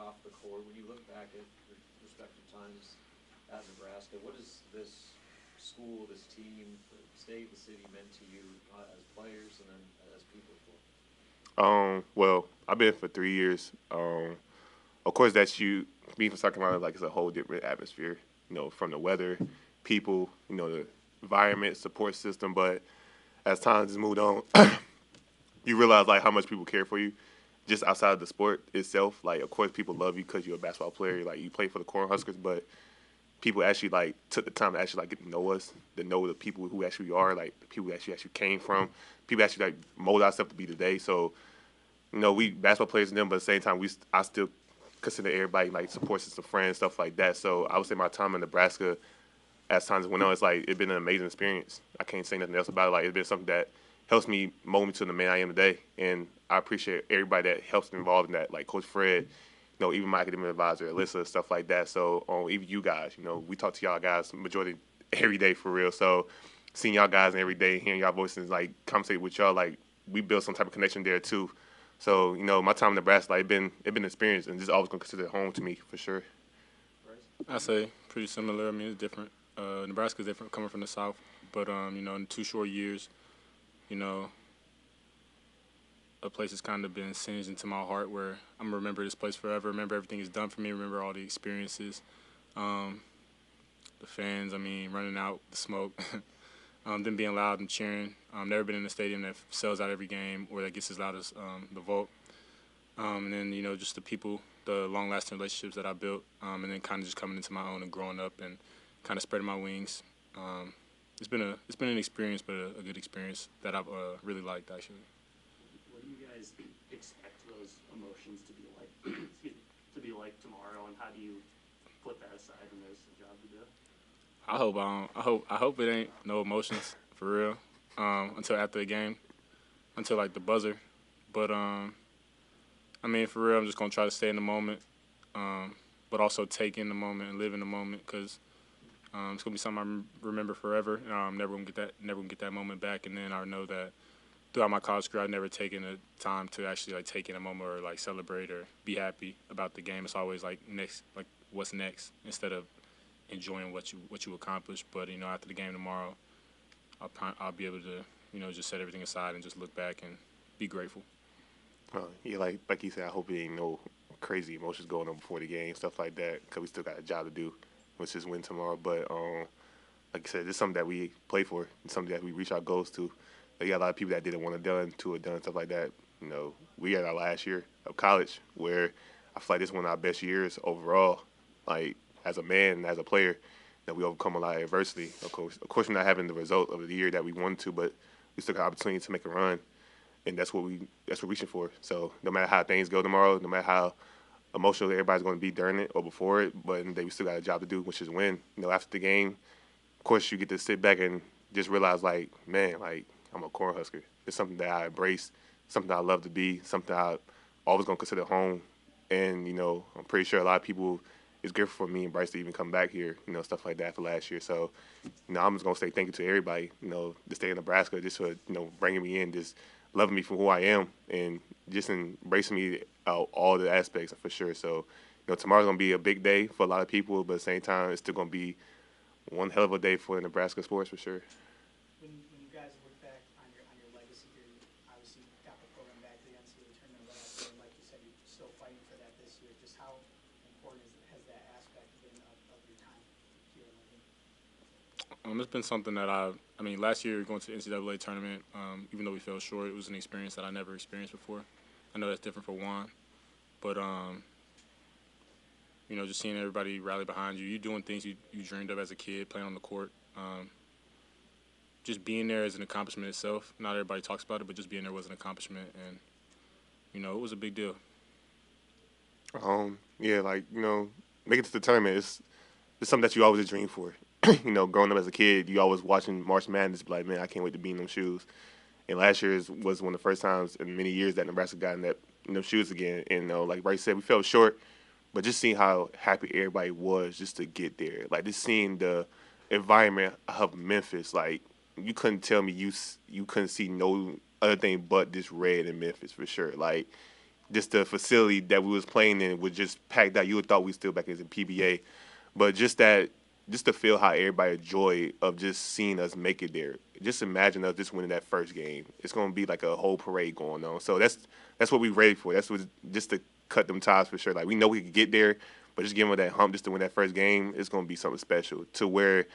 off the court, when you look back at your respective times at Nebraska, what does this school, this team, the state, the city meant to you as players and then as people for? Well, I've been for 3 years. Of course, that's you. Being from South Carolina, like it's a whole different atmosphere. From the weather, people, the environment, support system. But as time has moved on, you realize like how much people care for you, just outside of the sport itself. Like, of course, people love you because you're a basketball player. Like, you play for the Cornhuskers, but people actually like took the time to actually like get to know us, to know the people who actually are, like the people who actually came from. People actually like mold ourselves to be today. So we basketball players and them, but at the same time, I still consider everybody like support system, friends, stuff like that. So I would say my time in Nebraska, as times went on, it's been an amazing experience. I can't say nothing else about it. Like, it's been something that helps me mold me to the man I am today, and I appreciate everybody that helps me involved in that, like Coach Fred, even my academic advisor, Alyssa, stuff like that. So even you guys, we talk to y'all guys majority every day for real. So seeing y'all guys every day, hearing y'all voices, like conversate with y'all, like we built some type of connection there too. So my time in Nebraska, like it been an experience, and just always gonna consider it home to me for sure. I say pretty similar. I mean, it's different. Nebraska's different coming from the South, but in 2 short years, you know, a place has kind of been singed into my heart where I'm gonna remember this place forever. Remember everything it's done for me. Remember all the experiences, um, the fans. I mean, running out, the smoke, them being loud and cheering. Never been in a stadium that sells out every game or that gets as loud as the Vault. And then just the people, the long-lasting relationships that I built, and then kind of just coming into my own and growing up and kind of spreading my wings. It's been an experience, but a good experience that I've really liked actually. What do you guys expect those emotions to be like? Excuse me, to be like tomorrow, and how do you put that aside when there's a job to do? I hope it ain't no emotions for real until after the game, until like the buzzer. But I mean, for real, I'm just gonna try to stay in the moment, but also take in the moment and live in the moment because it's gonna be something remember forever. And I'm never gonna get that moment back. And then I know that throughout my college career, I've never taken the time to actually like take in a moment or like celebrate or be happy about the game. It's always like next, like what's next, instead of enjoying what you accomplished. But after the game tomorrow, I'll be able to just set everything aside and just look back and be grateful. Yeah, like you said, I hope it ain't no crazy emotions going on before the game, stuff like that, because we still got a job to do, which is win tomorrow. But like I said, it's something that we play for, and something that we reach our goals to. Like, you got a lot of people that didn't want to done to it, done stuff like that. We had our last year of college where I feel like this is one of our best years overall. Like, as a man and as a player, that we overcome a lot of adversity. Of course, we're not having the result of the year that we wanted to, but we still got opportunity to make a run, and that's what we're reaching for. So no matter how things go tomorrow, no matter how emotional everybody's going to be during it or before it, but we still got a job to do, which is win. After the game, of course, you get to sit back and just realize, like, man, like I'm a Cornhusker. It's something that I embrace, something I love to be, something I always gonna consider home. And I'm pretty sure a lot of people it's grateful for me and Brice to even come back here, stuff like that for last year. So, I'm just gonna say thank you to everybody, to stay in Nebraska, just for bringing me in, just loving me for who I am, and just embracing me out all the aspects for sure. So, tomorrow's gonna be a big day for a lot of people, but at the same time, it's still gonna be one hell of a day for Nebraska sports for sure. When you guys look back on your legacy here, you obviously got the program back to the NCAA tournament last year, and like you said, you're still fighting for that this year. Just how important has that aspect been of your time here in Lincoln? It's been something that I mean, last year going to the NCAA tournament, even though we fell short, it was an experience that I never experienced before. I know that's different for Juwan, but just seeing everybody rally behind you, you doing things you dreamed of as a kid, playing on the court. Just being there is an accomplishment itself. Not everybody talks about it, but just being there was an accomplishment, and it was a big deal. Yeah, like make it to the tournament. It's something that you always dream for. Growing up as a kid, you always watching March Madness, be like, man, I can't wait to be in them shoes. And last year was one of the first times in many years that Nebraska got in them shoes again. And like Bryce said, we fell short, but just seeing how happy everybody was just to get there, like just seeing the environment of Memphis, like you couldn't tell me you couldn't see no other thing but this red in Memphis for sure. Like just the facility that we was playing in was just packed out. You would thought we still back as a PBA, but just to feel how everybody joy of just seeing us make it there. Just imagine us just winning that first game. It's gonna be like a whole parade going on. So that's what we ready for. That's what just to cut them ties for sure. Like we know we could get there, but just giving them that hump just to win that first game, it's gonna be something special. To where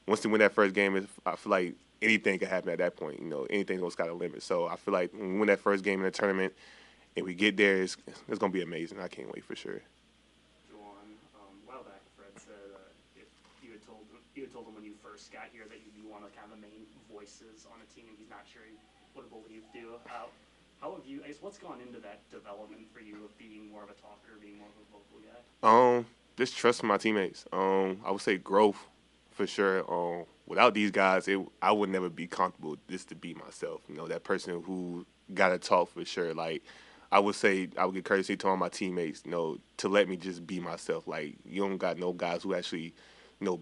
once they win that first game, I feel like anything could happen at that point. Anything's gonna sky the limit. So I feel like when we win that first game in the tournament and we get there, it's gonna be amazing. I can't wait for sure. Juwan, a while back, Fred said if you had told him when you first got here that you'd be one of kind of the main voices on a team, and he's not sure he would have believed you. How have you? I guess what's gone into that development for you of being more of a talker, being more of a vocal guy? Just trust my teammates. I would say growth for sure. Without these guys, I would never be comfortable just to be myself. That person who got to talk for sure. Like, I would say I would get courtesy to all my teammates, to let me just be myself. Like, you don't got no guys who actually,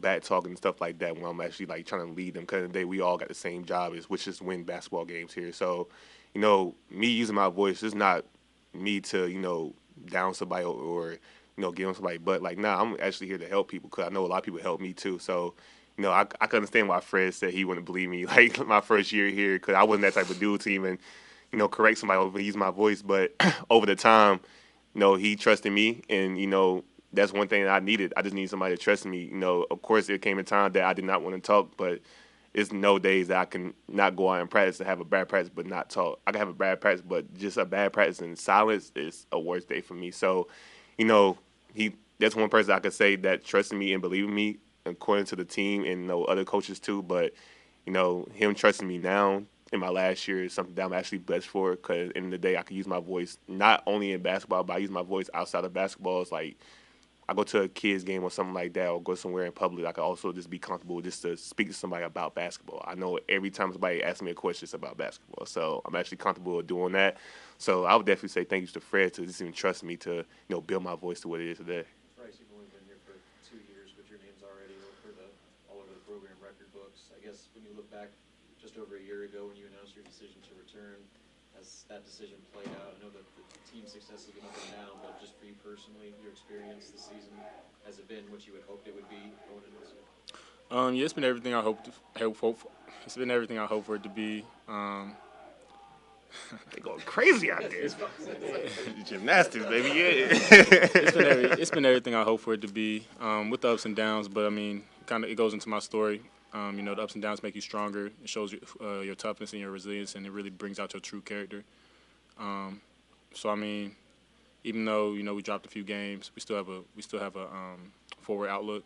back talking and stuff like that when I'm actually, like, trying to lead them. Because at the day, we all got the same job, which is win basketball games here. So, me using my voice is not me to, down somebody or get on somebody. But, like, I'm actually here to help people because I know a lot of people help me, too. So, I can understand why Fred said he wouldn't believe me, like, my first year here because I wasn't that type of dude to even, correct somebody over use my voice. But over the time, he trusted me, and, that's one thing that I needed. I just need somebody to trust me. Of course, there came a time that I did not want to talk, but it's no days that I can not go out and practice and have a bad practice but not talk. I can have a bad practice, but just a bad practice in silence is a worst day for me. So, that's one person I could say that trusted me and believed in me, according to the team and other coaches too. But him trusting me now in my last year is something that I'm actually blessed for. Because at the end of the day, I can use my voice not only in basketball, but I use my voice outside of basketball. It's like I go to a kids game or something like that, or go somewhere in public. I can also just be comfortable just to speak to somebody about basketball. I know every time somebody asks me a question, it's about basketball. So I'm actually comfortable doing that. So I would definitely say thank you to Fred to just even trust me to build my voice to what it is today. Brice, you've only been here for 2 years, but your name's already all over the program record books. I guess when you look back just over a year ago when you announced your decision to return, has that decision played out? I know that the team success has been up and down, but just for you personally, your experience this season, has it been what you had hoped it would be going into this year? Yeah, it's been everything I hoped. It's been everything I hoped for it to be. They going crazy out there. Gymnastics, baby, yeah. It's been everything I hoped for it to be, with the ups and downs. But I mean, it goes into my story. The ups and downs make you stronger. It shows your toughness and your resilience, and it really brings out your true character. So I mean, even though we dropped a few games, we still have a forward outlook.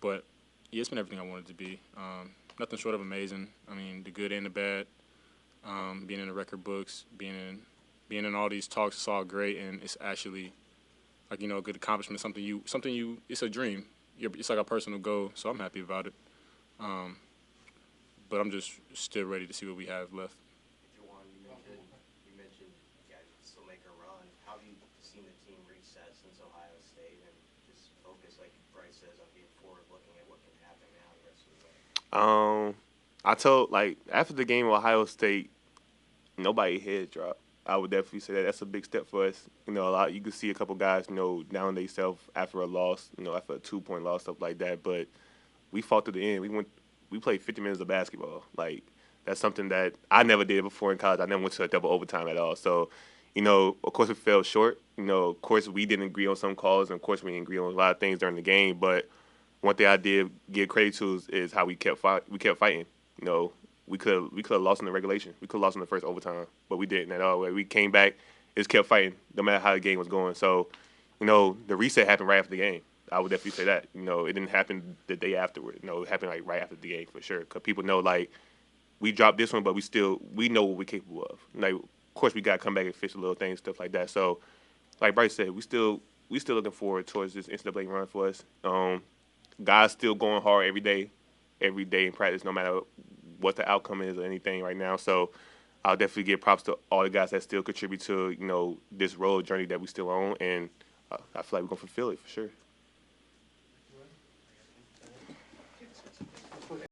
But yeah, it's been everything I wanted it to be. Nothing short of amazing. I mean, the good and the bad. Being in the record books, being in all these talks, it's all great, and it's actually like a good accomplishment. Something you. It's a dream. It's like a personal goal. So I'm happy about it. But I'm just still ready to see what we have left. Juwan, you mentioned you guys still make a run. How have you seen the team reset since Ohio State and just focus, like Brice says, on being forward-looking at what can happen now the rest of the way? I told after the game of Ohio State, nobody head dropped. I would definitely say that's a big step for us. You can see a couple guys, down themselves after a loss, after a 2-point loss, stuff like that. But we fought to the end. We played 50 minutes of basketball. Like, that's something that I never did before in college. I never went to a double overtime at all. So, of course we fell short. Of course we didn't agree on some calls, and of course we didn't agree on a lot of things during the game. But one thing I did give credit to is how we kept fighting. We could have lost in the regulation. We could have lost in the first overtime, but we didn't at all. We came back, just kept fighting, no matter how the game was going. So, the reset happened right after the game. I would definitely say that. It didn't happen the day afterward. It happened right after the game for sure. Because people know we dropped this one, but we know what we're capable of. Of course, we got to come back and fix the little things, stuff like that. So, like Brice said, we still looking forward towards this NCAA run for us. Guys still going hard every day in practice, no matter what the outcome is or anything right now. So I'll definitely give props to all the guys that still contribute to, this road journey that we still on. And I feel like we're going to fulfill it for sure.